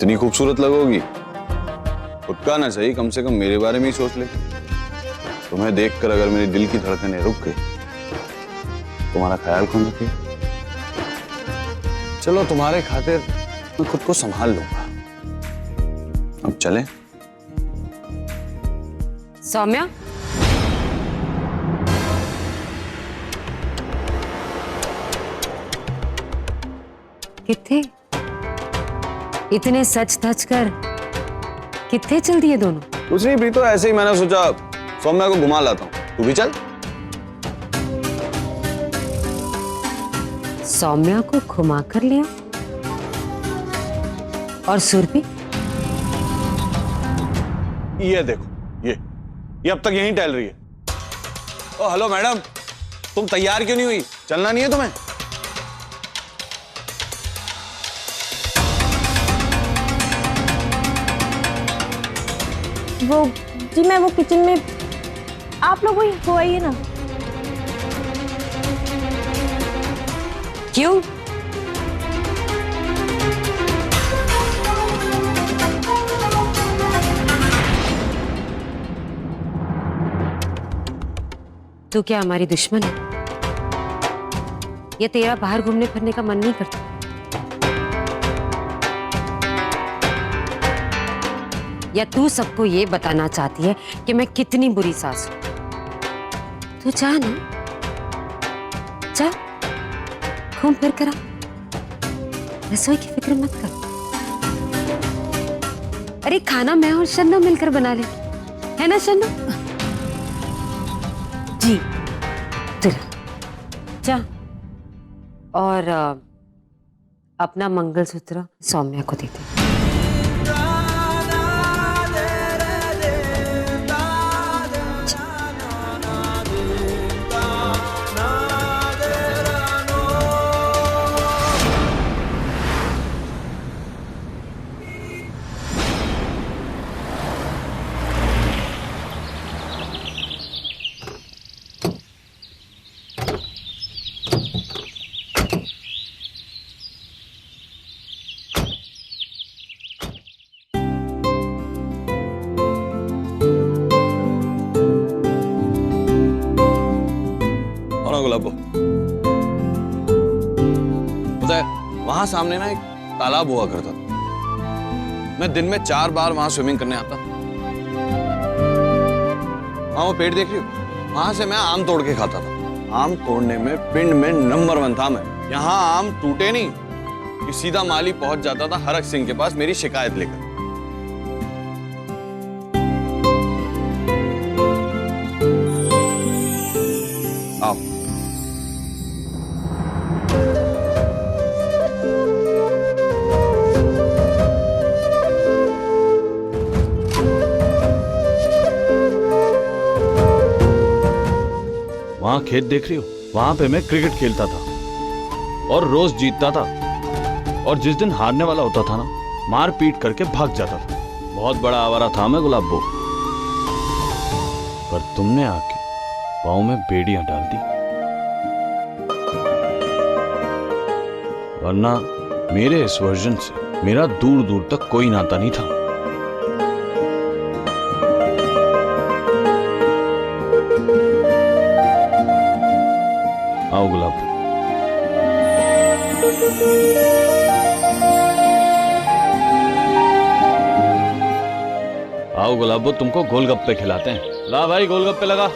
इतनी खूबसूरत लगोगी, खुद का ना सही कम से कम मेरे बारे में ही सोच ले। तुम्हें देखकर अगर मेरी दिल की धड़कनें रुक गई, तुम्हारा ख्याल कौन रखेगा? चलो तुम्हारे खातिर मैं खुद को संभाल लूंगा। अब चलें? सौम्या, किथे इतने सच धज कर किथे चल दिए दोनों? कुछ नहीं प्रीतो, ऐसे ही मैंने सोचा सौम्या को घुमा लाता हूँ, तू भी चल। सौम्या को घुमा कर लिया और सुरभि? ये देखो, ये अब तक यहीं टहल रही है। ओ हेलो मैडम, तुम तैयार क्यों नहीं हुई? चलना नहीं है तुम्हें? वो जी मैं वो किचन में, आप लोग वही हो आइए ना। क्यों? तू क्या हमारी दुश्मन है? या तेरा बाहर घूमने फिरने का मन नहीं करता? या तू सबको ये बताना चाहती है कि मैं कितनी बुरी सास हूं? तू जा ना, जा घूम फिर कर आ। रसोई की फिक्र मत कर। अरे खाना मैं और शन्नो मिलकर बना ले, है ना शन्नो? जी चल जा, और अपना मंगलसूत्र सौम्या को दे दे। गुलाबो, पता है वहां सामने ना एक तालाब हुआ करता था। मैं दिन में 4 बार वहां स्विमिंग करने आता। वहां वो पेड़ देख रही हो? वहां से मैं आम तोड़ के खाता था। आम तोड़ने में पिंड में नंबर 1 था मैं। यहाँ आम टूटे नहीं कि सीधा माली पहुंच जाता था हरक सिंह के पास मेरी शिकायत लेकर। आओ। वहां खेत देख रही हो? वहां पे मैं क्रिकेट खेलता था और रोज जीतता था, और जिस दिन हारने वाला होता था ना, मार पीट करके भाग जाता था। बहुत बड़ा आवारा था मैं गुलाबो, पर तुमने आके पाँव में बेड़ियां डाल दी। वरना मेरे इस वर्जन से मेरा दूर दूर तक कोई नाता नहीं था। आओ गुलाब, आओ गुलाबो, तुमको गोलगप्पे खिलाते हैं। ला भाई गोलगप्पे लगा।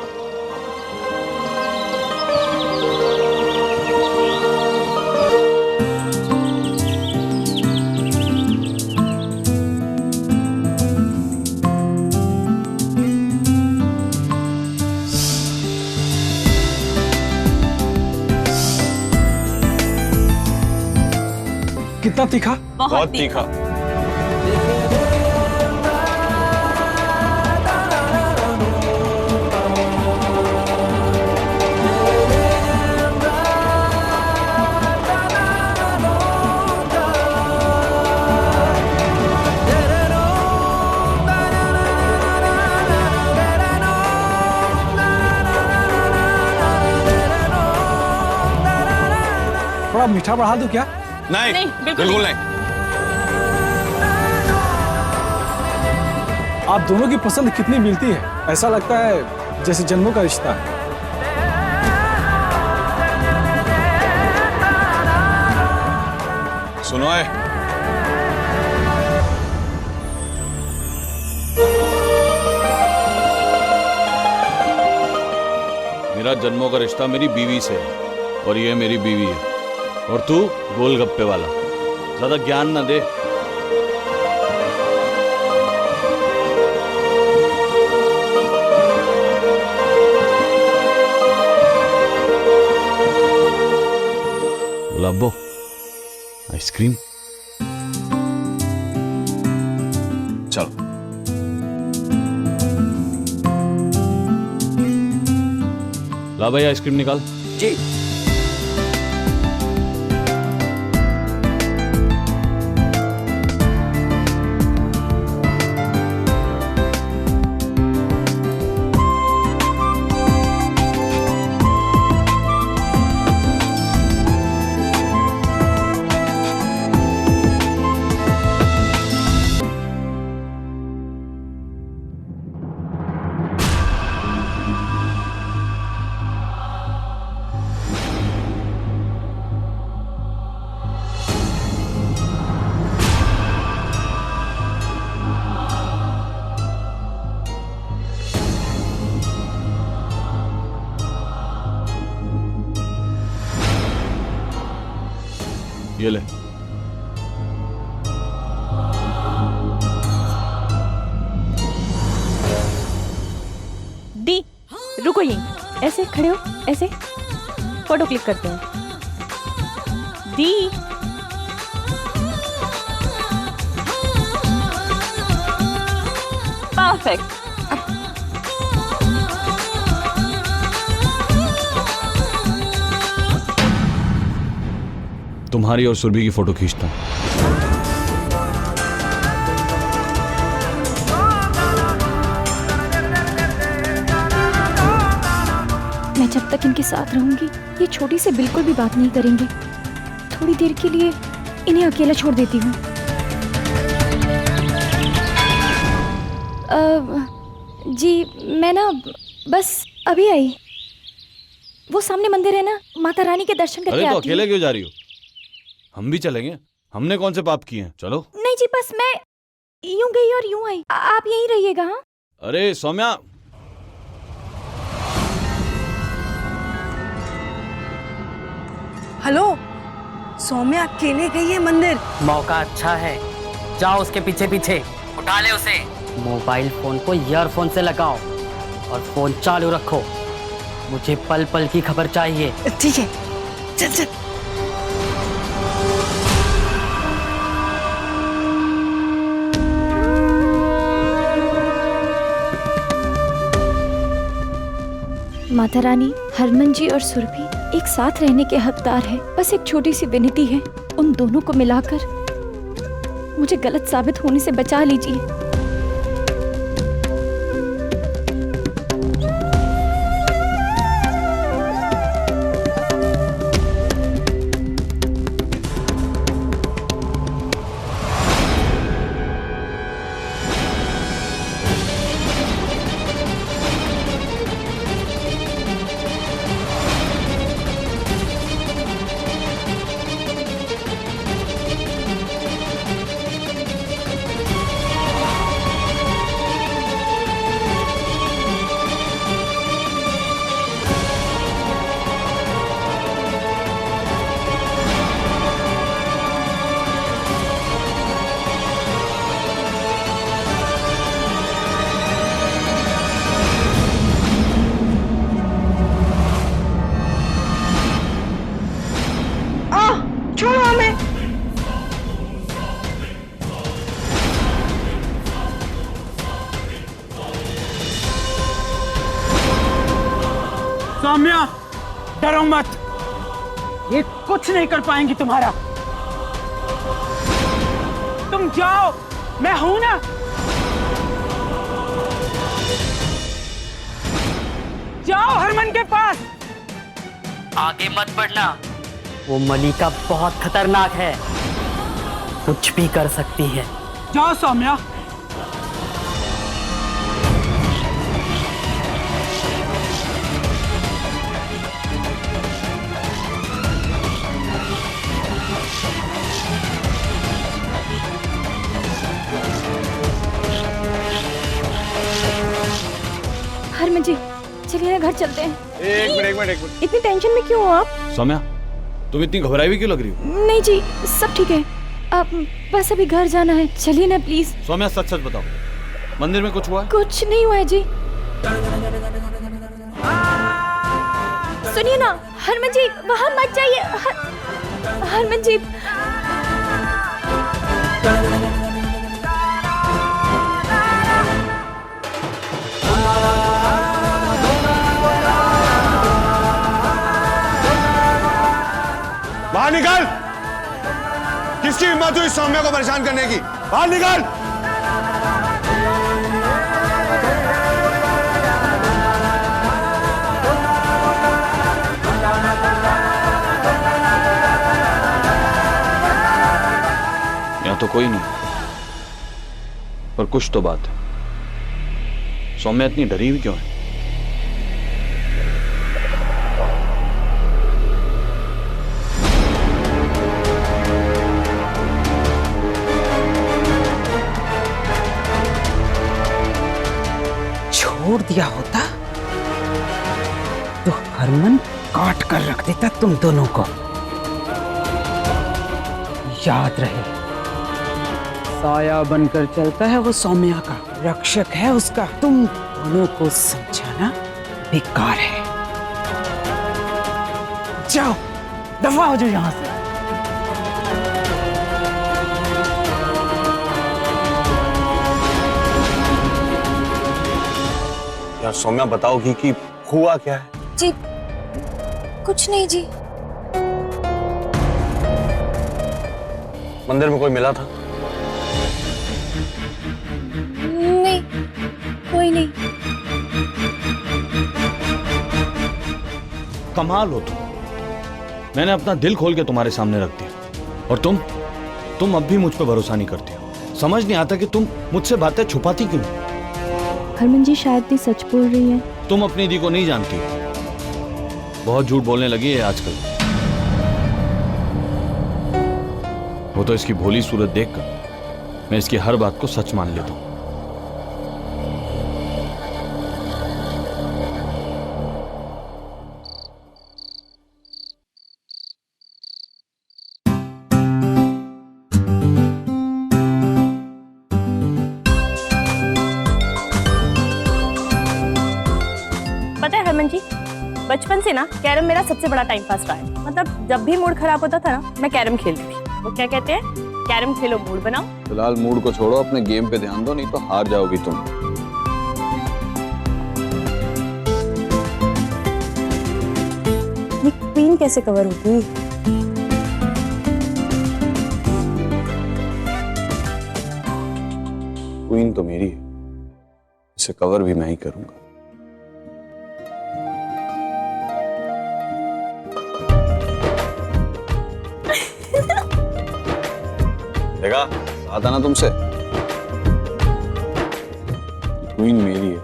कितना तीखा? बहुत तीखा। थोड़ा मीठा बढ़ा दूं क्या? नहीं, नहीं, बिल्कुल बिल्कुल नहीं। आप दोनों की पसंद कितनी मिलती है, ऐसा लगता है जैसे जन्मों का रिश्ता है। सुनो है, मेरा जन्मों का रिश्ता मेरी बीवी से है और ये मेरी बीवी है। और तू गोलगप्पे वाला, ज्यादा ज्ञान ना दे। गुलाबो, आइसक्रीम। चलो। ला भाई आइसक्रीम निकाल। जी। ये ले। डी, रुको यहीं, ऐसे खड़े हो, ऐसे फोटो क्लिक करते हैं। दी, परफेक्ट। तुम्हारी और सुरभि की फोटो खींचता हूं। मैं जब तक इनके साथ रहूंगी ये छोटी से बिल्कुल भी बात नहीं करेंगे। थोड़ी देर के लिए इन्हें अकेला छोड़ देती हूँ। जी मैं ना बस अभी आई। वो सामने मंदिर है ना, माता रानी के दर्शन करके अरे तो आती हूँ। अकेले क्यों जा रही हो? हम भी चलेंगे। हमने कौन से पाप किए हैं? चलो। नहीं जी, बस मैं यूं गई और यूं आई। आप यहीं रहिएगा। हाँ, अरे सौम्या, हेलो, सौम्या अकेले गई है मंदिर। मौका अच्छा है, जाओ उसके पीछे पीछे, उठा ले उसे। मोबाइल फोन को ईयरफोन से लगाओ और फोन चालू रखो। मुझे पल पल की खबर चाहिए। ठीक है, चल चल। माता रानी, हरमन जी और सुरभि एक साथ रहने के हकदार है। बस एक छोटी सी विनती है, उन दोनों को मिलाकर मुझे गलत साबित होने से बचा लीजिए। छोड़ो हमें। सौम्या, डरो मत, ये कुछ नहीं कर पाएंगी तुम्हारा। तुम जाओ, मैं हूं ना। जाओ हरमन के पास। आगे मत बढ़ना, वो मलिका बहुत खतरनाक है, कुछ भी कर सकती है। जाओ सौम्या। हरमन जी, चलिए ना घर चलते हैं। एक मिनट। इतनी टेंशन में क्यों हो आप? सौम्या, तुम इतनी घबराई हुई क्यों लग रही हो? नहीं जी, सब ठीक है। आप बस अभी घर जाना है, चलिए ना प्लीज। सौम्या, सच सच बताओ, मंदिर में कुछ हुआ है? कुछ नहीं हुआ है जी। सुनिए ना हरमन जी, वहां मत जाइए। हरमन जी, बाहर निकल। किसकी हिम्मत हुई सौम्या को परेशान करने की? बाहर निकल। यहाँ तो कोई नहीं, पर कुछ तो बात है। सौम्या इतनी डरी हुई क्यों है? छोड़ दिया होता तो हरमन काट कर रख देता तुम दोनों को। याद रहे, साया बनकर चलता है वो सौम्या का, रक्षक है उसका। तुम दोनों को समझाना बेकार है। जाओ, दफा हो जाओ यहां से। यार सौम्या बताओगी कि हुआ क्या है? जी कुछ नहीं जी। मंदिर में कोई मिला था? नहीं, कोई नहीं। कमाल हो तुम। मैंने अपना दिल खोल के तुम्हारे सामने रख दिया और तुम अब भी मुझ पर भरोसा नहीं करती हो। समझ नहीं आता कि तुम मुझसे बातें छुपाती क्यों? हरमन जी शायद दी सच बोल रही है। तुम अपनी दी को नहीं जानती, बहुत झूठ बोलने लगी है आजकल। वो तो इसकी भोली सूरत देखकर मैं इसकी हर बात को सच मान लेता हूं। पता है हरमन जी, बचपन से ना कैरम मेरा सबसे बड़ा टाइम पास रहा है। मतलब जब भी मूड खराब होता था ना, मैं कैरम खेलती थी। वो क्या कहते हैं, कैरम खेलो मूड बनाओ। फिलहाल मूड को छोड़ो, अपने गेम पे ध्यान दो, नहीं तो हार जाओगी तुम। ये क्वीन कैसे कवर होती? क्वीन तो मेरी है, इसे कवर भी मैं ही करूंगा। देखा, आता ना तुमसे। क्वीन मेरी है,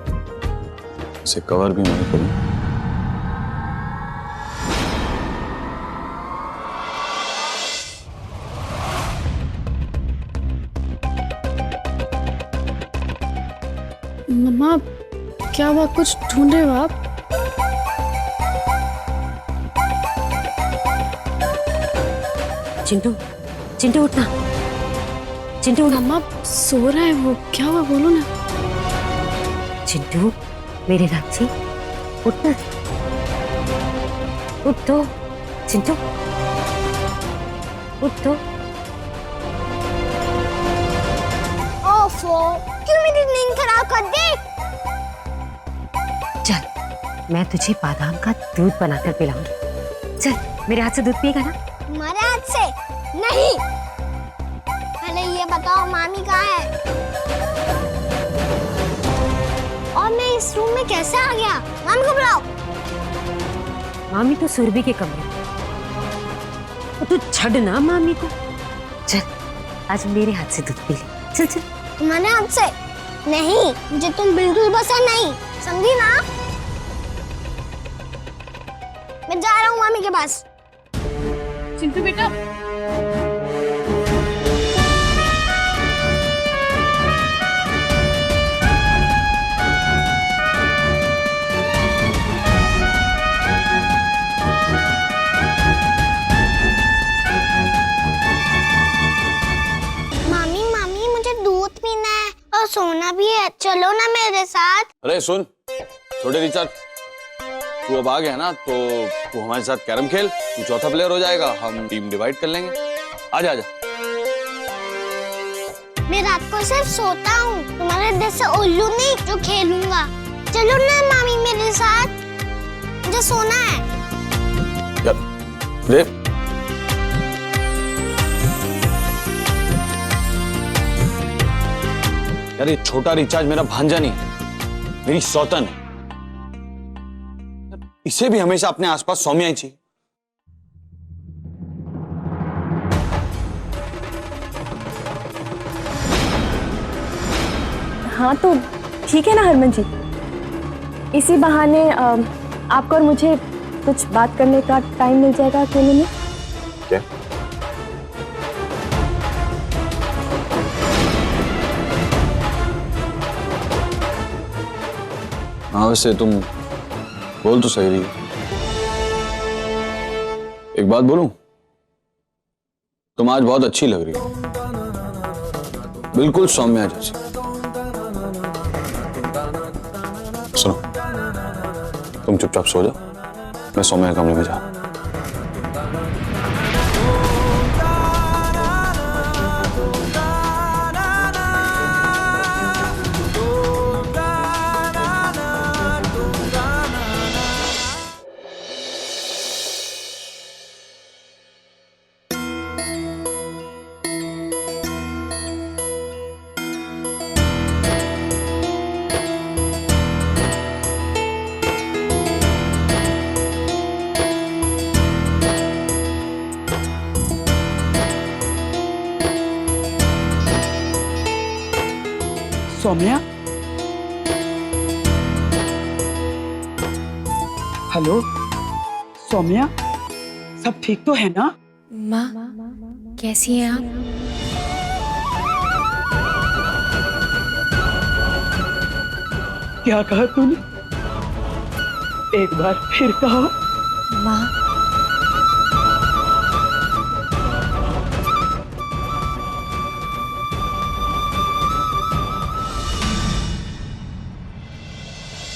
इसे कवर भी मैं ही करूंगा। मम्मा, क्या हुआ? कुछ ढूंढ रहे हो आप? चिंटू, चिंटू उठना, चिंटू उठना। मम्मा सो रहा है वो, क्या हुआ बोलो ना। चिंटू मेरे राक्षी, उठना, उठ तो चिंटू, उठ तो। ओफो, क्यों मेरी नींद खराब कर दी? चल, मैं तुझे बादाम का दूध बनाकर पिलाऊंगी। चल, मेरे हाथ से दूध पिएगा ना? हमारे हाथ से नहीं। पहले ये बताओ मामी कहाँ है? और मैं इस रूम में कैसे आ गया? मामी को बुलाओ। मामी तो सुरभि के कमरे में। तो तू छड़ ना मामी को। चल, आज मेरे हाथ से दूध पी ले। चल चल। तुम्हारे हाथ से नहीं, मुझे तुम बिल्कुल पसंद नहीं, समझी ना? मैं जा रहा हूँ मामी के पास। चिंटू बेटा, चलो ना मेरे साथ। अरे सुन छोटे रिचार्ज, तू अब आ गया ना तो तू हमारे साथ कैरम खेल, तू चौथा प्लेयर हो जाएगा, हम टीम डिवाइड कर लेंगे। आजा आजा। मैं रात को सिर्फ सोता हूँ, तुम्हारे जैसे उल्लू नहीं जो खेलूंगा। चलो ना मामी मेरे साथ, मुझे सोना है। ले यार, ये छोटा रिचार्ज मेरा भांजा नहीं है, मेरी सौतन है। इसे भी हमेशा अपने आसपास सौम्या ही चाहिए। हाँ तो ठीक है ना हरमन जी, इसी बहाने आपको और मुझे कुछ बात करने का टाइम मिल जाएगा अकेले में। क्या? हाँ वैसे तुम बोल तो सही रही हो। एक बात बोलूं, तुम आज बहुत अच्छी लग रही हो, बिल्कुल सौम्या जैसी। सुनो, तुम चुपचाप सो जाओ, मैं सौम्या के कमरे में जा। सौम्या, हेलो सौम्या, सब ठीक तो है ना? माँ, कैसी हैं आप? क्या कहा तूने? एक बार फिर कहा। माँ,